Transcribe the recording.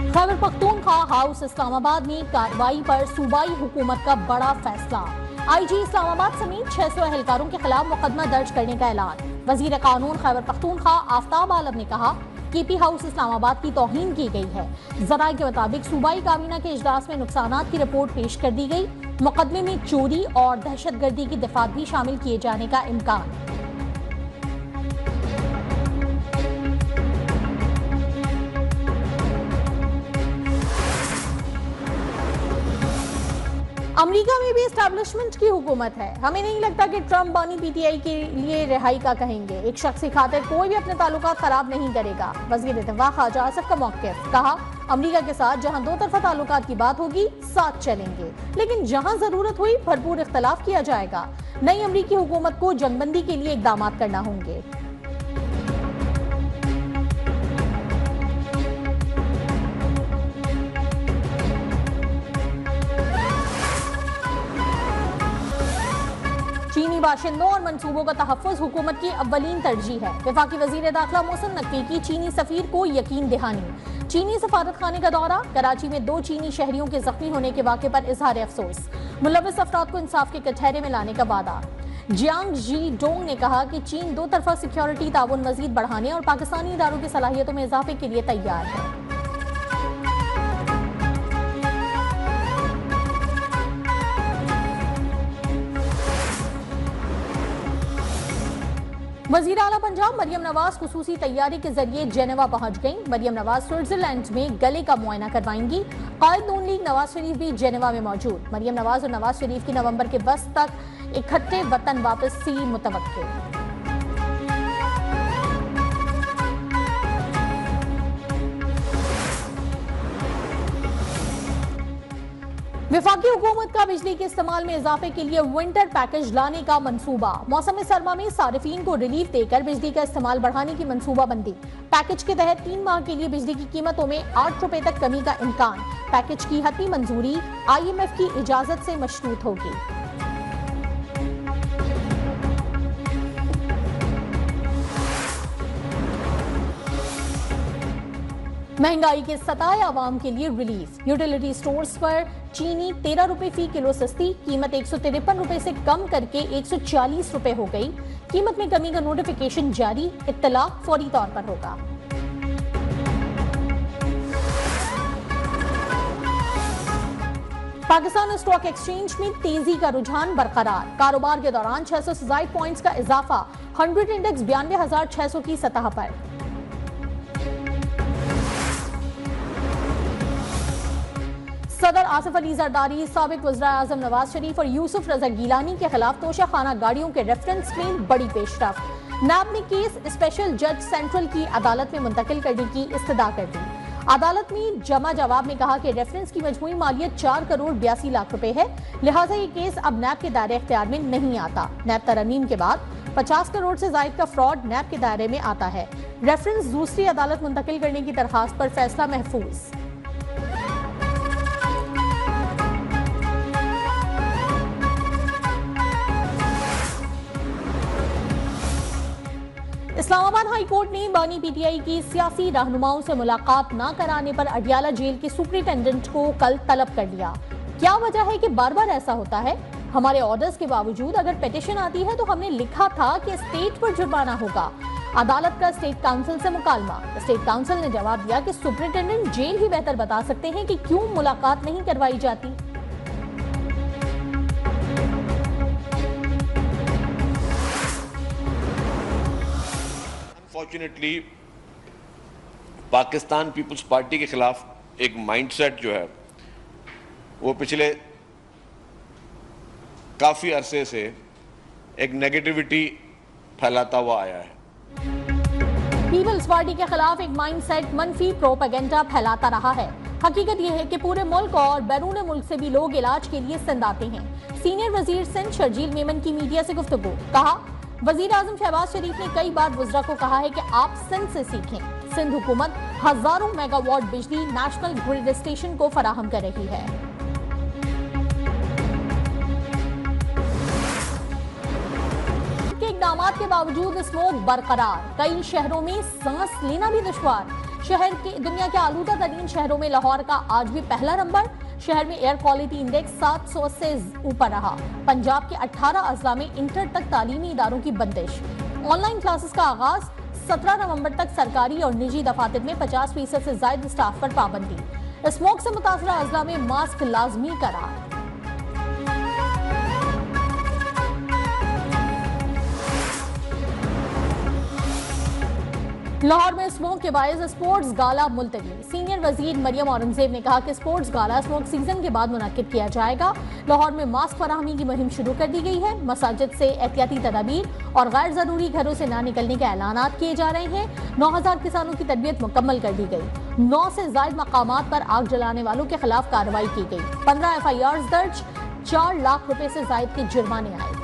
Khyber Pakhtunkhwa house Islamabad में कार्रवाई पर सूबाई हुकूमत का बड़ा फैसला। आईजी इस्लामाबाद समेत 600 एहलकारों के खिलाफ मुकदमा दर्ज करने का ऐलान। वजीर कानून खैबर पख्तूनख्वा आफ्ताब आलम ने कहा केपी हाउस इस्लामाबाद की तौहीन की गई है। जराये के मुताबिक सूबाई काबीना के इजलास में नुकसानात की रिपोर्ट पेश कर दी गई। मुकदमे में चोरी और दहशतगर्दी की दफात भी शामिल किए जाने का इम्कान। अमेरिका में भी एस्टैब्लिशमेंट की हुकूमत है। हमें नहीं लगता कि ट्रंप बानी पीटीआई के लिए रिहाई का कहेंगे। एक शख्स की खातिर कोई भी अपने ताल्लुकात खराब नहीं करेगा। वजीर दिफा ख्वाजा आसिफ का मौक़िफ़, कहा अमेरिका के साथ जहां दो तरफा ताल्लुकात की बात होगी साथ चलेंगे, लेकिन जहां जरूरत हुई भरपूर इख्तलाफ किया जाएगा। नई अमेरिकी हुकूमत को जंगबंदी के लिए इकदाम करना होंगे। चीनी बाशिंदों और मंसूबों का तहफ़्फ़ुज़ हुकूमत की अव्वलीन तरजीह है। वफाकी वज़ीर दाखिला मोहसिन नकवी की चीनी सफ़ीर को यकीन दहानी। चीनी सफारत खाने का दौरा। कराची में 2 चीनी शहरियों के जख्मी होने के वाक़े पर इजहार अफसोस। मुलव्विस अफराद को इंसाफ के कटहरे में लाने का वादा। जियांग जी डोंग ने कहा कि चीन दो तरफा सिक्योरिटी ताउन मजीद बढ़ाने और पाकिस्तानी इदारों की सलाहियतों में इजाफे के लिए तैयार है। वज़ीर आला पंजाब मरियम नवाज खुसूसी तैयारी के जरिए जेनेवा पहुंच गईं। मरियम नवाज स्विट्जरलैंड में गले का मुआयना करवाएंगी। कायद नून लीग नवाज शरीफ भी जेनेवा में मौजूद। मरियम नवाज और नवाज शरीफ की नवंबर के वस्त तक इकट्ठे वतन वापसी मुतवक्किल। वफाकी हुकूमत का बिजली के इस्तेमाल में इजाफे के लिए विंटर पैकेज लाने का मंसूबा। मौसम सरमा में सारिफीन को रिलीफ देकर बिजली का इस्तेमाल बढ़ाने की मंसूबाबंदी। पैकेज के तहत 3 माह के लिए बिजली की कीमतों में 8 रुपए तक कमी का इम्कान। पैकेज की हतमी मंजूरी IMF की इजाजत से मशरूत होगी। महंगाई के सताए आवाम के लिए रिलीफ। यूटिलिटी स्टोर्स पर चीनी 13 रुपए फी किलो सस्ती। कीमत 153 रुपए से कम करके 140 रुपए हो गई। कीमत में कमी का नोटिफिकेशन जारी। इत्तला फौरी तौर पर होगा। पाकिस्तान स्टॉक एक्सचेंज में तेजी का रुझान बरकरार। कारोबार के दौरान 600 से ज़ायद पॉइंट्स का इजाफा। 100 इंडेक्स 92,600 की सतह पर। सदर आसिफ अली जरदारी, साबिक वज़ीर-ए-आज़म नवाज शरीफ और यूसुफ रजा गिलानी के खिलाफ तोशाखाना गाड़ियों के रेफरेंस में बड़ी पेशरफ। नैब ने केस स्पेशल जज सेंट्रल की अदालत में मुंतकिल करने की इस्तदा कर दी। अदालत में जमा जवाब में कहा कि रेफरेंस की मजमूई मालियत 4 करोड़ 82 लाख रुपए है, लिहाजा ये केस अब नैब के दायरे इख्तियार में नहीं आता। नैब तरमीम के बाद 50 करोड़ से जायद का फ्रॉड नैब के दायरे में आता है। रेफरेंस दूसरी अदालत मुंतकिल करने की दरखास्त पर फैसला महफूज। इस्लामाबाद हाई कोर्ट ने बानी पीटीआई की सियासी रहनुमाओं से मुलाकात न कराने पर अडियाला जेल के सुपरिटेंडेंट को कल तलब कर लिया। क्या वजह है कि बार बार ऐसा होता है? हमारे ऑर्डर्स के बावजूद अगर पिटीशन आती है तो हमने लिखा था कि स्टेट पर जुर्माना होगा। अदालत का स्टेट काउंसिल से मुकालमा। स्टेट काउंसिल ने जवाब दिया कि सुपरिटेंडेंट जेल ही बेहतर बता सकते हैं कि क्यों मुलाकात नहीं करवाई जाती। अनफॉर्चुनेटली पाकिस्तान पीपल्स पार्टी के खिलाफ एक माइंडसेट जो है वो पिछले काफी अरसे से एक नेगेटिविटी फैलाता हुआ आया है। पीपल्स पार्टी के खिलाफ एक माइंडसेट मनफी प्रोपेगेंडा फैलाता रहा है। हकीकत यह है कि पूरे मुल्क और बैरून मुल्क से भी लोग इलाज के लिए सिंध आते हैं। सीनियर वजीर सिंध शर्जील मेमन की मीडिया से गुफ्तगू। कहा वजीर आजम शहबाज शरीफ ने कई बार वुज़रा को कहा है कि आप सिंध से सीखें। सिंध हुकूमत हजारों मेगावाट बिजली नेशनल ग्रिड स्टेशन को फराहम कर रही है। के इकदामात के बावजूद स्मोक बरकरार। कई शहरों में सांस लेना भी दुश्वार। शहर के दुनिया के आलूदा तरीन शहरों में लाहौर का आज भी पहला नंबर। शहर में एयर क्वालिटी इंडेक्स 700 से ऊपर रहा। पंजाब के 18 अजला में इंटर तक तालीमी इदारों की बंदिश। ऑनलाइन क्लासेस का आगाज 17 नवंबर तक। सरकारी और निजी दफातर में 50% से ज्यादा स्टाफ पर पाबंदी। स्मोक से मुतासरा अजला में मास्क लाजमी करार। लाहौर में स्मोक के बायस स्पोर्ट्स गाला मुलतवी। सीनियर वजीर मरियम औरंगजेब ने कहा कि स्पोर्ट्स गाला स्मोक सीजन के बाद मुनक्किद किया जाएगा। लाहौर में मास्क फराहमी की मुहिम शुरू कर दी गई है। मसाजिद से एहतियाती तदाबीर और गैर जरूरी घरों से ना निकलने के ऐलानात किए जा रहे हैं। 9000 किसानों की तरबियत मुकम्मल कर दी गई। 9 से ज्यादा मकामात पर आग जलाने वालों के खिलाफ कार्रवाई की गई। 15 FIRs दर्ज। 4 लाख रुपए से ज्यादा के जुर्माने आए।